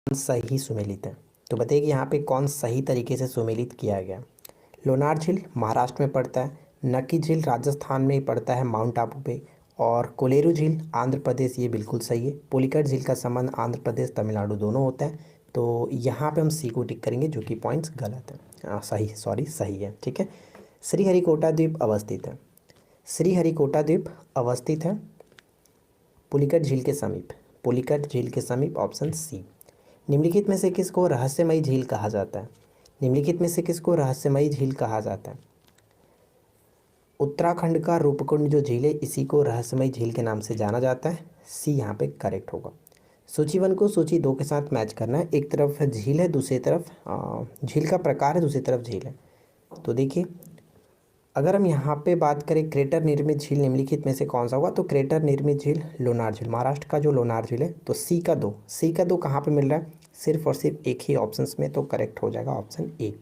सही सुमेलित है? तो बताइए कि यहाँ पे कौन सही तरीके से सुमेलित किया गया। लोनार झील महाराष्ट्र में पड़ता है, नक्की झील राजस्थान में ही पड़ता है माउंट आबू पे, और कोलेरू झील आंध्र प्रदेश, ये बिल्कुल सही है। पुलिकट झील का संबंध आंध्र प्रदेश तमिलनाडु दोनों होता है। तो यहाँ पे हम सी को टिक करेंगे, जो कि पॉइंट्स गलत है। सही है, ठीक है। श्रीहरिकोटा द्वीप अवस्थित है। श्रीहरिकोटा द्वीप अवस्थित है पुलिकट झील के समीप। पुलिकट झील के समीप, ऑप्शन सी। निम्नलिखित में से किसको रहस्यमयी झील कहा जाता है? निम्नलिखित में से किसको रहस्यमयी झील कहा जाता है? उत्तराखंड का रूपकुंड जो झील है, इसी को रहस्यमयी झील के नाम से जाना जाता है। सी यहाँ पे करेक्ट होगा। सूची 1 को सूची 2 के साथ मैच करना है। एक तरफ झील है, दूसरी तरफ झील का प्रकार है, दूसरी तरफ झील है। तो देखिए, अगर हम यहाँ पे बात करें क्रेटर निर्मित झील निम्नलिखित में से कौन सा होगा, तो क्रेटर निर्मित झील लोनार झील, महाराष्ट्र का जो लोनार झील है। तो सी का दो कहाँ पे मिल रहा है? सिर्फ और सिर्फ एक ही ऑप्शंस में, तो करेक्ट हो जाएगा ऑप्शन ए,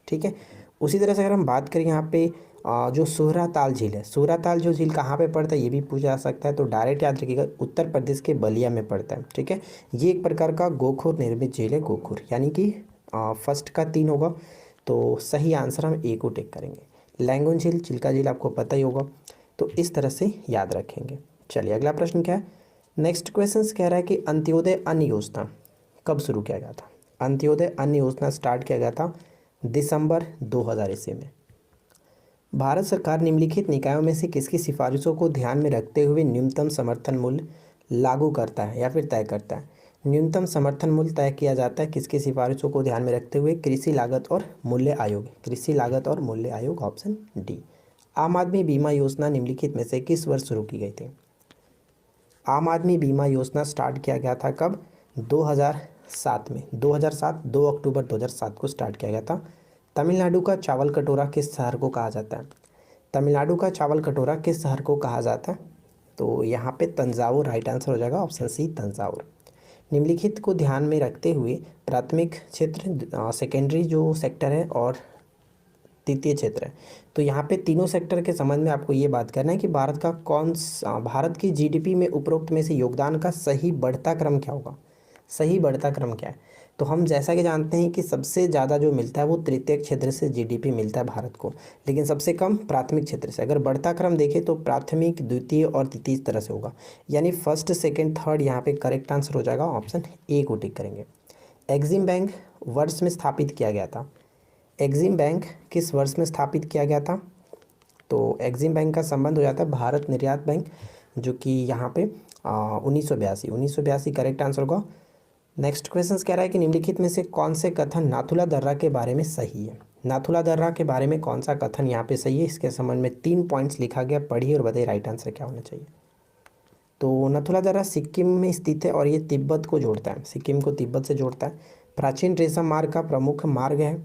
ठीक है। उसी तरह से अगर हम बात करें यहाँ पे जो सोहरा ताल झील है, सोहरा ताल जो झील कहाँ पे पड़ता है, ये भी पूछा जा सकता है। तो डायरेक्ट याद रखिएगा, उत्तर प्रदेश के बलिया में पड़ता है, ठीक है। ये एक प्रकार का गोखुर निर्मित झील है, गोखुर, यानी कि फर्स्ट का 3 होगा। तो सही आंसर हम ए को टिक करेंगे। लैंगून झील, चिल्का झील आपको पता ही होगा। तो इस तरह से याद रखेंगे। चलिए अगला प्रश्न क्या है। नेक्स्ट क्वेश्चन कह रहा है कि अंत्योदय अन्न योजना कब शुरू किया गया था? अंत्योदय अन्न योजना स्टार्ट किया गया था दिसंबर 2000 ईस्वी में। भारत सरकार निम्नलिखित निकायों में से किसकी सिफारिशों को ध्यान में रखते हुए न्यूनतम समर्थन मूल्य लागू करता है या फिर तय करता है? न्यूनतम समर्थन मूल्य तय किया जाता है किसकी सिफारिशों को ध्यान में रखते हुए? कृषि लागत और मूल्य आयोग। कृषि लागत और मूल्य आयोग, ऑप्शन डी। आम आदमी बीमा योजना निम्नलिखित में से किस वर्ष शुरू की गई थी? आम आदमी बीमा योजना स्टार्ट किया गया था कब? 2007 में। 2007, 2 अक्टूबर 2007 को स्टार्ट किया गया था। तमिलनाडु का चावल कटोरा किस शहर को कहा जाता है? तमिलनाडु का चावल कटोरा किस शहर को कहा जाता है? तो यहाँ पे तंजावुर राइट आंसर हो जाएगा, ऑप्शन सी तंजावुर। निम्नलिखित को ध्यान में रखते हुए प्राथमिक क्षेत्र, सेकेंडरी जो सेक्टर है और तृतीय क्षेत्र है, तो यहाँ पे तीनों सेक्टर के संबंध में आपको ये बात करना है कि भारत की जीडीपी में उपरोक्त में से योगदान का सही बढ़ता क्रम क्या होगा? सही बढ़ता क्रम क्या है? तो हम जैसा कि जानते हैं कि सबसे ज़्यादा जो मिलता है वो तृतीय क्षेत्र से जीडीपी मिलता है भारत को, लेकिन सबसे कम प्राथमिक क्षेत्र से। अगर बढ़ता क्रम देखें तो प्राथमिक, द्वितीय और तृतीय इस तरह से होगा, यानी फर्स्ट, सेकंड, थर्ड यहाँ पे करेक्ट आंसर हो जाएगा, ऑप्शन ए को टिक करेंगे। एग्जिम बैंक वर्ष में स्थापित किया गया था? एग्जिम बैंक किस वर्ष में स्थापित किया गया था? तो एग्जिम बैंक का संबंध हो जाता है भारत निर्यात बैंक, जो कि यहाँ पे 1982 करेक्ट आंसर होगा। नेक्स्ट क्वेश्चन कह रहा है कि निम्नलिखित में से कौन से कथन नाथुला दर्रा के बारे में सही है? नाथुला दर्रा के बारे में कौन सा कथन यहाँ पे सही है? इसके संबंध में 3 पॉइंट्स लिखा गया, पढ़िए और बताइए राइट आंसर क्या होना चाहिए। तो नाथुला दर्रा सिक्किम में स्थित है और ये तिब्बत को जोड़ता है, सिक्किम को तिब्बत से जोड़ता है। प्राचीन रेशम मार्ग का प्रमुख मार्ग है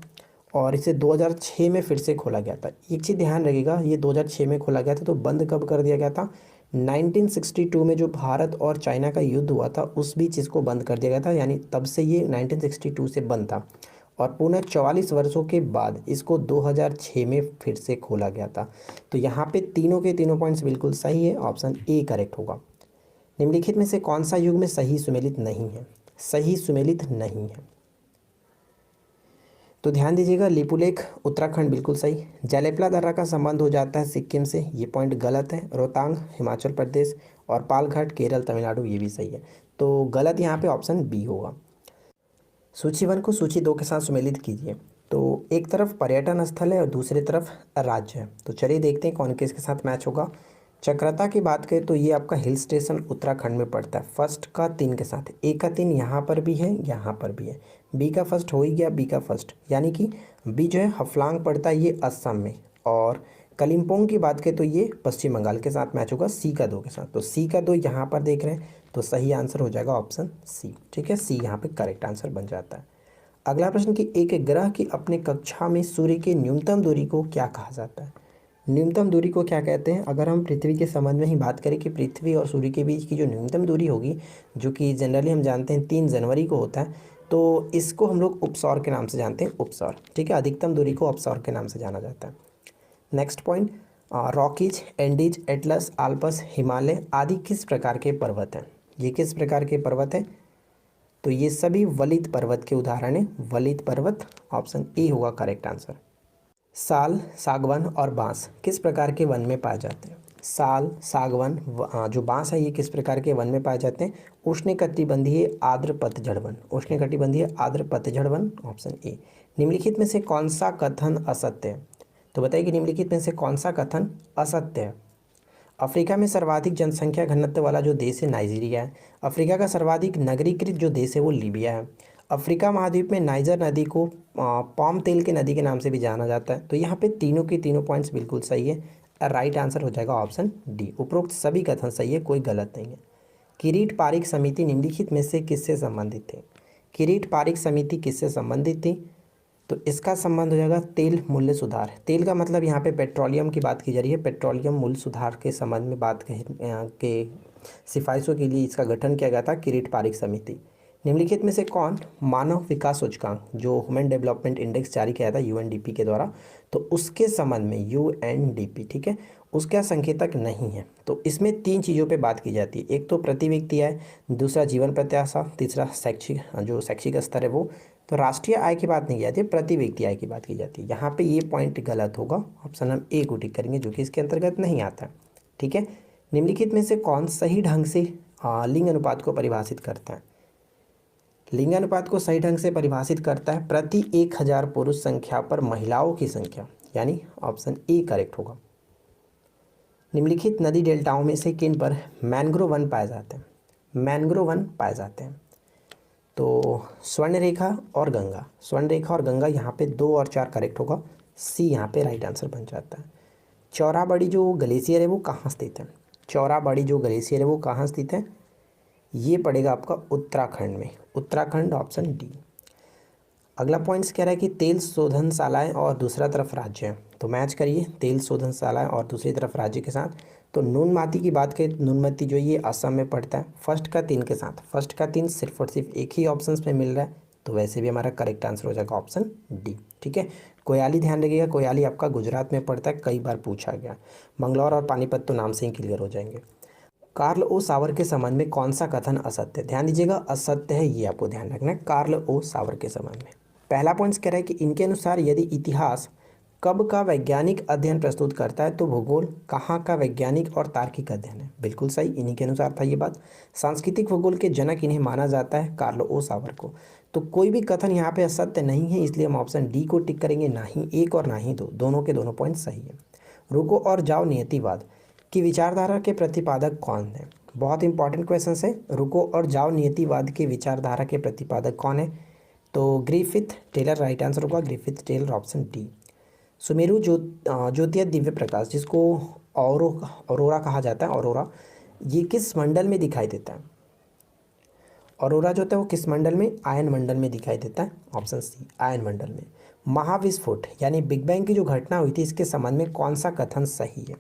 और इसे 2006 में फिर से खोला गया था। एक चीज़ ध्यान रखिएगा, ये 2006 में खोला गया था, तो बंद कब कर दिया गया था? 1962 में जो भारत और चाइना का युद्ध हुआ था उस बीच इसको बंद कर दिया गया था, यानी तब से ये 1962 से बंद था और पुनः 44 वर्षों के बाद इसको 2006 में फिर से खोला गया था। तो यहाँ पे तीनों के तीनों पॉइंट्स बिल्कुल सही है, ऑप्शन ए करेक्ट होगा। निम्नलिखित में से कौन सा युग में सही सुमेलित नहीं है? सही सुमेलित नहीं है, तो ध्यान दीजिएगा। लिपुलेख उत्तराखंड बिल्कुल सही। जैलेपला दर्रा का संबंध हो जाता है सिक्किम से, ये पॉइंट गलत है। रोहतांग हिमाचल प्रदेश और पालघाट केरल तमिलनाडु, ये भी सही है। तो गलत यहाँ पे ऑप्शन बी होगा। सूची 1 को सूची 2 के साथ सुमेलित कीजिए। तो एक तरफ पर्यटन स्थल है और दूसरी तरफ राज्य है, तो चलिए देखते हैं कौन किसके साथ मैच होगा। चक्रता की बात करें तो ये आपका हिल स्टेशन उत्तराखंड में पड़ता है, फर्स्ट का 3 के साथ। ए का 3 यहाँ पर भी है, यहाँ पर भी है। बी का फर्स्ट हो ही गया, बी का फर्स्ट, यानी कि बी जो है हफलांग पड़ता है ये असम में। और कलिम्पोंग की बात करें तो ये पश्चिम बंगाल के साथ मैच होगा सी का 2 के साथ। तो सी का 2 यहाँ पर देख रहे हैं, तो सही आंसर हो जाएगा ऑप्शन सी, ठीक है। सी यहाँ पे करेक्ट आंसर बन जाता है। अगला प्रश्न कि एक ग्रह की अपने कक्षा में सूर्य की न्यूनतम दूरी को क्या कहा जाता है? न्यूनतम दूरी को क्या कहते हैं? अगर हम पृथ्वी के संबंध में ही बात करें कि पृथ्वी और सूर्य के बीच की जो न्यूनतम दूरी होगी, जो कि जनरली हम जानते हैं 3 जनवरी को होता है, तो इसको हम लोग उपसौर के नाम से जानते हैं, उपसौर, ठीक है। अधिकतम दूरी को उपसौर के नाम से जाना जाता है। Next point, Rockies, Andes, Atlas, Alps, Himalaya आदि किस प्रकार के पर्वत हैं? ये किस प्रकार के पर्वत हैं? तो ये सभी वलित पर्वत के उदाहरण हैं, वलित पर्वत, ऑप्शन ए होगा करेक्ट आंसर। साल, सागवान और बांस किस प्रकार के वन में पाए जाते हैं? साल, सागवान, जो बांस है ये किस प्रकार के वन में पाए जाते हैं? उष्णकटिबंधीय आर्द्र पतझड़ वन, उष्णकटिबंधीय आर्द्र पतझड़ वन, ऑप्शन ए। निम्नलिखित में से कौन सा कथन असत्य है? तो बताइए कि निम्नलिखित में से कौन सा कथन असत्य है? अफ्रीका में सर्वाधिक जनसंख्या घनत्व वाला जो देश है नाइजीरिया है। अफ्रीका का सर्वाधिक नगरीकृत जो देश है वो लीबिया है। अफ्रीका महाद्वीप में नाइजर नदी को पाम तेल के नदी के नाम से भी जाना जाता है। तो यहाँ पे तीनों के तीनों पॉइंट्स बिल्कुल सही है। राइट आंसर हो जाएगा ऑप्शन डी। उपरोक्त सभी कथन सही है, कोई गलत नहीं है। किरीट पारिक समिति निम्नलिखित में से किससे संबंधित थे? किरीट पारिक समिति किससे संबंधित थी? तो इसका संबंध हो जाएगा तेल मूल्य सुधार। तेल का मतलब यहाँ पे पेट्रोलियम की बात की जा रही है। पेट्रोलियम मूल्य सुधार के संबंध में बात के सिफारिशों के लिए इसका गठन किया गया था किरीट पारिक समिति। निम्नलिखित में से कौन मानव विकास सूचकांक जो ह्यूमन डेवलपमेंट इंडेक्स जारी किया था यूएनडीपी के द्वारा, तो उसके संबंध में यूएनडीपी, ठीक है, उसका संकेतक नहीं है। तो इसमें तीन चीज़ों पे बात की जाती है। एक तो प्रति व्यक्ति आय, दूसरा जीवन प्रत्याशा, तीसरा शैक्षिक स्तर है वो। तो राष्ट्रीय आय की बात नहीं की जाती है, प्रति व्यक्ति आय की बात की जाती है। यहाँ पे ये पॉइंट गलत होगा, ऑप्शन हम ए को टिक करेंगे जो कि इसके अंतर्गत नहीं आता। ठीक है, निम्नलिखित में से कौन सही ढंग से लिंग अनुपात को परिभाषित करता है? लिंग अनुपात को सही ढंग से परिभाषित करता है प्रति 1000 पुरुष संख्या पर महिलाओं की संख्या, यानी ऑप्शन ए करेक्ट होगा। निम्नलिखित नदी डेल्टाओं में से किन पर मैंग्रोव वन पाए जाते हैं? मैंग्रोव वन पाए जाते हैं तो स्वर्णरेखा और गंगा, स्वर्णरेखा और गंगा, यहाँ पे 2 और 4 करेक्ट होगा, सी यहाँ पे राइट आंसर बन जाता है। चौराबाड़ी जो ग्लेशियर है वो कहाँ स्थित है? चौराबाड़ी जो ग्लेशियर है वो कहाँ स्थित है? ये पड़ेगा आपका उत्तराखंड में, उत्तराखंड, ऑप्शन डी। अगला पॉइंट्स कह रहा है कि तेल शोधनशालाएं और दूसरा तरफ राज्य है, तो मैच करिए तेल शोधनशालाएं और दूसरी तरफ राज्य के साथ। तो नूनमाती की बात करें, नूनमती जो ये असम में पड़ता है। फर्स्ट का 3 के साथ, फर्स्ट का 3 सिर्फ और सिर्फ एक ही ऑप्शन में मिल रहा है, तो वैसे भी हमारा करेक्ट आंसर हो जाएगा ऑप्शन डी। ठीक है, कोयाली ध्यान रखिएगा, कोयाली आपका गुजरात में पड़ता है, कई बार पूछा गया। मंगलौर और पानीपत तो नाम से ही क्लियर हो जाएंगे। कार्ल ओ सावर के संबंध में कौन सा कथन असत्य? ध्यान दीजिएगा, असत्य है, ये आपको ध्यान रखना है कार्ल ओ सावर के संबंध में। पहला पॉइंट कह रहा है कि इनके अनुसार यदि इतिहास कब का वैज्ञानिक अध्ययन प्रस्तुत करता है तो भूगोल कहाँ का वैज्ञानिक और तार्किक अध्ययन है। बिल्कुल सही, इन्हीं के अनुसार था ये बात। सांस्कृतिक भूगोल के जनक इन्हें माना जाता है, कार्ल ओ सावर को। तो कोई भी कथन यहाँ पे असत्य नहीं है, इसलिए हम ऑप्शन डी को टिक करेंगे, ना ही एक और ना ही दो, दोनों के दोनों पॉइंट सही है। रुको और जाओ नियतिवाद की विचारधारा के प्रतिपादक कौन है? बहुत इंपॉर्टेंट क्वेश्चन है। रुको और जाओ नियतिवाद के विचारधारा के प्रतिपादक कौन है? तो ग्रिफिथ टेलर राइट आंसर होगा, ग्रिफिथ टेलर, ऑप्शन डी। सुमेरु ज्योतिय दिव्य प्रकाश, जिसको औरोरा कहा जाता है, औरोरा, ये किस मंडल में दिखाई देता है? औरोरा जो होता है वो किस मंडल में? आयन मंडल में दिखाई देता है, ऑप्शन सी, आयन मंडल में। महाविस्फोट यानी बिग बैंग की जो घटना हुई थी, इसके संबंध में कौन सा कथन सही है?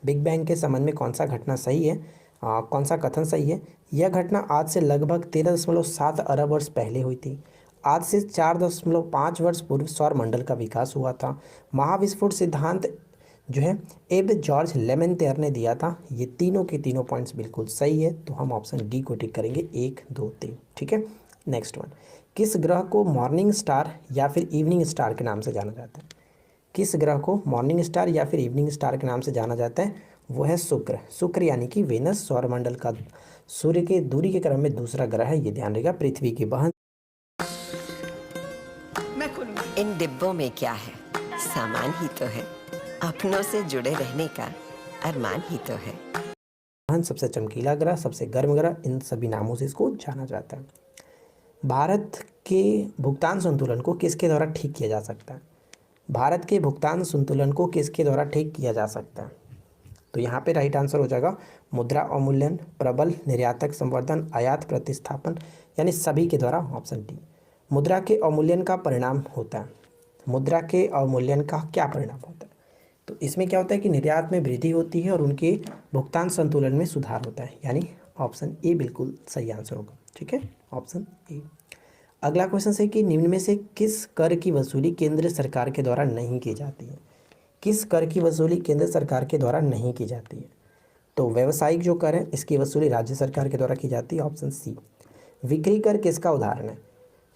बिग बैंग के संबंध में कौन सा घटना सही है, कौन सा कथन सही है? यह घटना आज से लगभग 13.7 अरब वर्ष पहले हुई थी। आज से 4.5 वर्ष पूर्व सौर मंडल का विकास हुआ था। महाविस्फोट सिद्धांत जो है एब जॉर्ज लेमेंतेयर ने दिया था। ये तीनों के तीनों पॉइंट्स बिल्कुल सही है, तो हम ऑप्शन डी को टिक करेंगे, 1, 2, 3। ठीक है, नेक्स्ट वन, किस ग्रह को मॉर्निंग स्टार या फिर इवनिंग स्टार के नाम से जाना जाता है? किस ग्रह को मॉर्निंग स्टार या फिर इवनिंग स्टार के नाम से जाना जाता है? वो है शुक्र। शुक्र यानी कि वेनस सौरमंडल का सूर्य के दूरी के क्रम में दूसरा ग्रह है, ये ध्यान रहेगा। पृथ्वी की बहन। इन डिब्बों में क्या है? सामान ही तो है, अपनों से जुड़े रहने का अरमान ही तो है। बहन, सबसे चमकीला ग्रह, सबसे गर्म ग्रह, इन सभी नामों से इसको जाना जाता है। भारत के भुगतान संतुलन को किसके द्वारा ठीक किया जा सकता है? भारत के भुगतान संतुलन को किसके द्वारा ठीक किया जा सकता है? तो यहाँ पे राइट आंसर हो जाएगा मुद्रा अवमूल्यन, प्रबल निर्यातक संवर्धन, आयात प्रतिस्थापन, यानी सभी के द्वारा, ऑप्शन डी। मुद्रा के अवमूल्यन का परिणाम होता है, मुद्रा के अवमूल्यन का क्या परिणाम होता है? तो इसमें क्या होता है कि निर्यात में वृद्धि होती है और उनके भुगतान संतुलन में सुधार होता है, यानी ऑप्शन ए बिल्कुल सही आंसर होगा। ठीक है, ऑप्शन ए। अगला क्वेश्चन है कि निम्न में से किस कर की वसूली केंद्र सरकार के द्वारा नहीं की जाती है? किस कर की वसूली केंद्र सरकार के द्वारा नहीं की जाती है? तो व्यावसायिक जो कर है इसकी वसूली राज्य सरकार के द्वारा की जाती है, ऑप्शन सी। विक्री कर किसका उदाहरण है?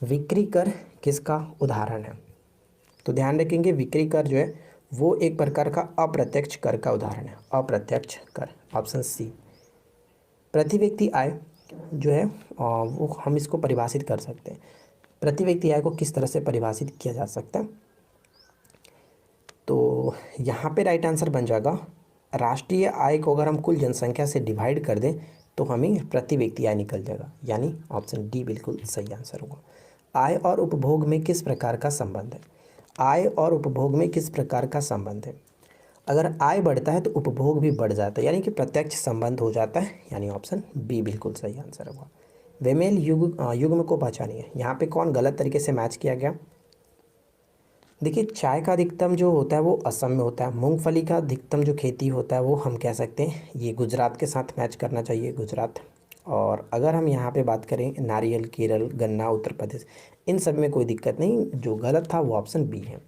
विक्री कर किसका उदाहरण है? तो ध्यान रखेंगे विक्री कर जो है वो एक प्रकार का अप्रत्यक्ष कर का उदाहरण है, अप्रत्यक्ष कर, ऑप्शन सी। प्रति व्यक्ति आय जो है वो हम इसको परिभाषित कर सकते हैं। प्रति व्यक्ति आय को किस तरह से परिभाषित किया जा सकता है? तो यहाँ पे राइट आंसर बन जाएगा, राष्ट्रीय आय को अगर हम कुल जनसंख्या से डिवाइड कर दें तो हमें प्रति व्यक्ति आय निकल जाएगा, यानी ऑप्शन डी बिल्कुल सही आंसर होगा। आय और उपभोग में किस प्रकार का संबंध है? आय और उपभोग में किस प्रकार का संबंध है? अगर आय बढ़ता है तो उपभोग भी बढ़ जाता है, यानी कि प्रत्यक्ष संबंध हो जाता है, यानी ऑप्शन बी बिल्कुल सही आंसर होगा। बेमेल युग्म को पहचानिए, यहाँ पे कौन गलत तरीके से मैच किया गया? देखिए चाय का अधिकतम जो होता है वो असम में होता है, मूंगफली का अधिकतम जो खेती होता है वो हम कह सकते हैं ये गुजरात के साथ मैच करना चाहिए, गुजरात। और अगर हम यहाँ पे बात करें नारियल केरल, गन्ना उत्तर प्रदेश, इन सब में कोई दिक्कत नहीं, जो गलत था वो ऑप्शन बी है।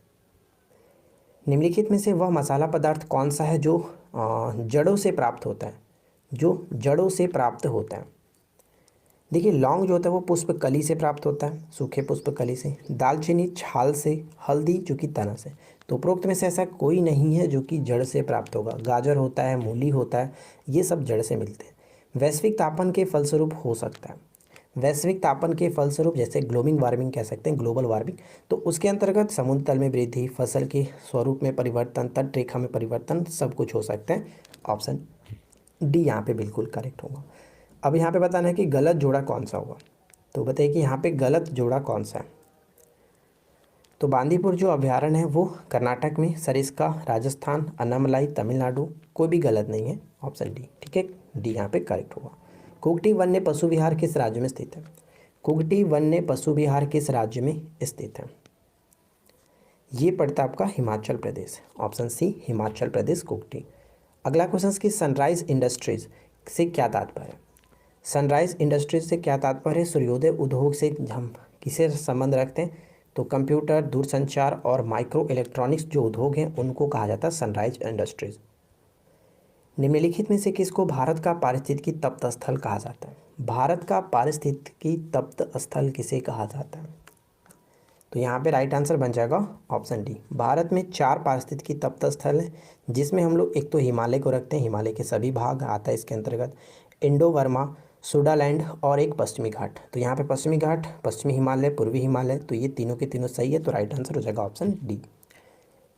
निम्नलिखित में से वह मसाला पदार्थ कौन सा है जो जड़ों से प्राप्त होता है? जो जड़ों से प्राप्त होता है। देखिए लौंग जो होता है वो पुष्प कली से प्राप्त होता है, सूखे पुष्प कली से। दालचीनी छाल से, हल्दी जो कि तना से। तो उपरोक्त में से ऐसा कोई नहीं है जो कि जड़ से प्राप्त होगा। गाजर होता है, मूली होता है, ये सब जड़ से मिलते हैं। वैश्विक तापन के फलस्वरूप हो सकता है, वैश्विक तापन के फलस्वरूप जैसे ग्लोबल वार्मिंग कह सकते हैं, ग्लोबल वार्मिंग। तो उसके अंतर्गत समुद्र तल में वृद्धि, फसल के स्वरूप में परिवर्तन, तट रेखा में परिवर्तन, सब कुछ हो सकता है। ऑप्शन डी यहाँ पे बिल्कुल करेक्ट होगा। अब यहाँ पे बताना है कि गलत जोड़ा कौन सा होगा। तो बताइए कि यहाँ पे गलत जोड़ा कौन सा है? तो बांदीपुर जो अभयारण्य है वो कर्नाटक में, सरिस्का राजस्थान, अनामलाई तमिलनाडु, कोई भी गलत नहीं है, ऑप्शन डी। ठीक है, डी यहाँ पे करेक्ट होगा। कुगटी वन्य पशु विहार किस राज्य में स्थित है? कुगटी वन्य पशु विहार किस राज्य में स्थित है? ये पड़ता है आपका हिमाचल प्रदेश, ऑप्शन सी हिमाचल प्रदेश कुगटी। अगला क्वेश्चन की सनराइज इंडस्ट्रीज से क्या तात्पर्य है? सनराइज इंडस्ट्रीज से क्या तात्पर्य है? सूर्योदय उद्योग से हम किसे संबंध रखते हैं? तो कंप्यूटर, दूरसंचार और माइक्रो इलेक्ट्रॉनिक्स जो उद्योग हैं उनको कहा जाता है सनराइज इंडस्ट्रीज। निम्नलिखित में से किसको भारत का पारिस्थितिकी तप्त स्थल कहा जाता है? भारत का पारिस्थितिकी तप्त स्थल किसे कहा जाता है? तो यहाँ पे राइट आंसर बन जाएगा ऑप्शन डी। भारत में 4 पारिस्थितिकी तप्त स्थल हैं, जिसमें हम लोग एक तो हिमालय को रखते हैं, हिमालय के सभी भाग आता है इसके अंतर्गत, इंडो वर्मा, सुडालैंड और एक पश्चिमी घाट। तो यहाँ पे पश्चिमी घाट, पश्चिमी हिमालय, पूर्वी हिमालय, तो ये तीनों के तीनों सही है, तो राइट आंसर हो जाएगा ऑप्शन डी।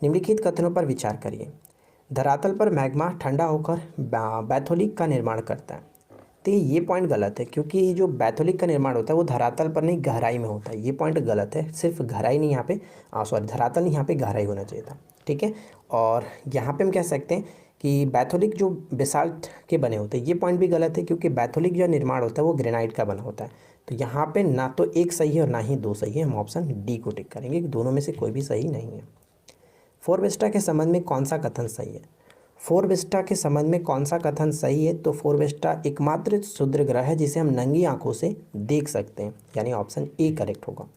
निम्नलिखित कथनों पर विचार करिए। धरातल पर मैग्मा ठंडा होकर बैथोलिक का निर्माण करता है। तो ये पॉइंट गलत है, क्योंकि जो बैथोलिक का निर्माण होता है वो धरातल पर नहीं गहराई में होता है। ये पॉइंट गलत है, सिर्फ गहराई नहीं यहाँ पे, सॉरी धरातल नहीं, यहाँ पे गहराई होना चाहिए था। ठीक है, और यहाँ पे हम कह सकते हैं कि बैथोलिक जो बेसाल्ट के बने होते हैं, ये पॉइंट भी गलत है, क्योंकि बैथोलिक जो निर्माण होता है वो ग्रेनाइट का बना होता है। तो यहाँ पे ना तो एक सही है और ना ही दो सही है, हम ऑप्शन डी को टिक करेंगे, दोनों में से कोई भी सही नहीं है। फोरवेस्टा के संबंध में कौन सा कथन सही है? फोरवेस्टा के संबंध में कौन सा कथन सही है? तो फोरवेस्टा एकमात्र क्षुद्र ग्रह है जिसे हम नंगी आंखों से देख सकते हैं, यानी ऑप्शन ए करेक्ट होगा।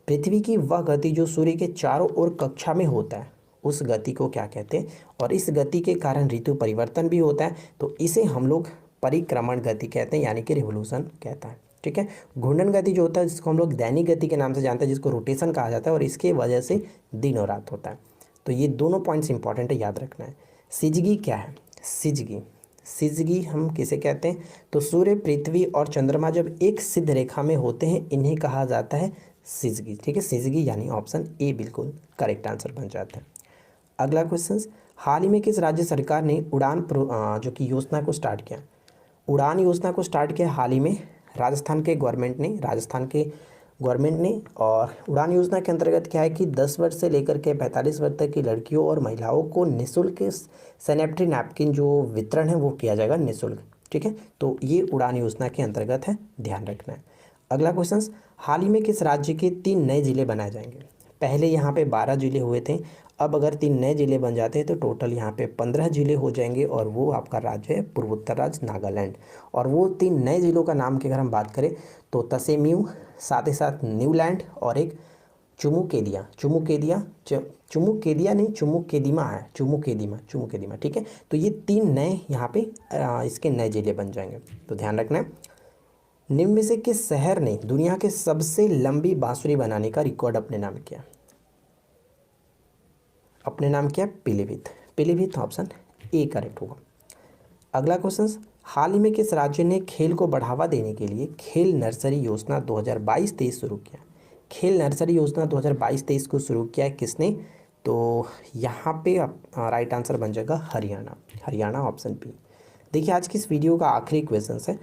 पृथ्वी की वह गति जो सूर्य के चारों ओर कक्षा में होता है, उस गति को क्या कहते हैं? और इस गति के कारण ऋतु परिवर्तन भी होता है, तो इसे हम लोग परिक्रमण गति कहते हैं, यानी कि रिवोल्यूशन कहता है। ठीक है, घूर्णन गति जो होता है जिसको हम लोग दैनिक गति के नाम से जानते हैं, जिसको रोटेशन कहा जाता है, और इसके वजह से दिन और रात होता है। तो ये दोनों पॉइंट्स इंपॉर्टेंट है, याद रखना है। सिजगी क्या है? सिजगी, सिजगी हम किसे कहते हैं? तो सूर्य, पृथ्वी और चंद्रमा जब एक सिद्ध रेखा में होते हैं, इन्हें कहा जाता है सिजगी। ठीक है, सिजगी यानी ऑप्शन ए बिल्कुल करेक्ट आंसर बन जाता है। अगला क्वेश्चन, हाल ही में किस राज्य सरकार ने उड़ान जो कि योजना को स्टार्ट किया? उड़ान योजना को स्टार्ट किया हाल ही में राजस्थान के गवर्नमेंट ने। और उड़ान योजना के अंतर्गत क्या है कि 10 वर्ष से लेकर के 45 वर्ष तक की लड़कियों और महिलाओं को निःशुल्क सैनिटरी नैपकिन जो वितरण है वो किया जाएगा निःशुल्क। ठीक है, तो ये उड़ान योजना के अंतर्गत है, ध्यान रखना है। अगला क्वेश्चन, हाल ही में किस राज्य के 3 नए जिले बनाए जाएंगे? पहले यहाँ पे 12 जिले हुए थे, अब अगर 3 नए जिले बन जाते हैं तो टोटल यहाँ पे 15 जिले हो जाएंगे, और वो आपका राज्य है पूर्वोत्तर राज्य नागालैंड। और वो 3 नए जिलों का नाम की अगर हम बात करें तो तसेम्यू, साथ ही साथ न्यूलैंड और एक चुमुकेदिया नहीं, चुमुकेदिमा। ठीक है, तो ये 3 नए यहाँ पे इसके नए जिले बन जाएंगे, तो ध्यान रखना है। निम्न में से किस शहर ने दुनिया के सबसे लंबी बांसुरी बनाने का रिकॉर्ड अपने नाम किया? अपने नाम किया Pilibhit. Pilibhit option A correct होगा। अगला क्वेश्चन, हाल ही में किस राज्य ने खेल को बढ़ावा देने के लिए खेल नर्सरी योजना 2022-23 शुरू किया? खेल नर्सरी योजना 2022-23 को शुरू किया है किसने? तो यहाँ पे राइट आंसर बन जाएगा हरियाणा। Haryana option B. देखिए आज की इस वीडियो का आखिरी क्वेश्चन है,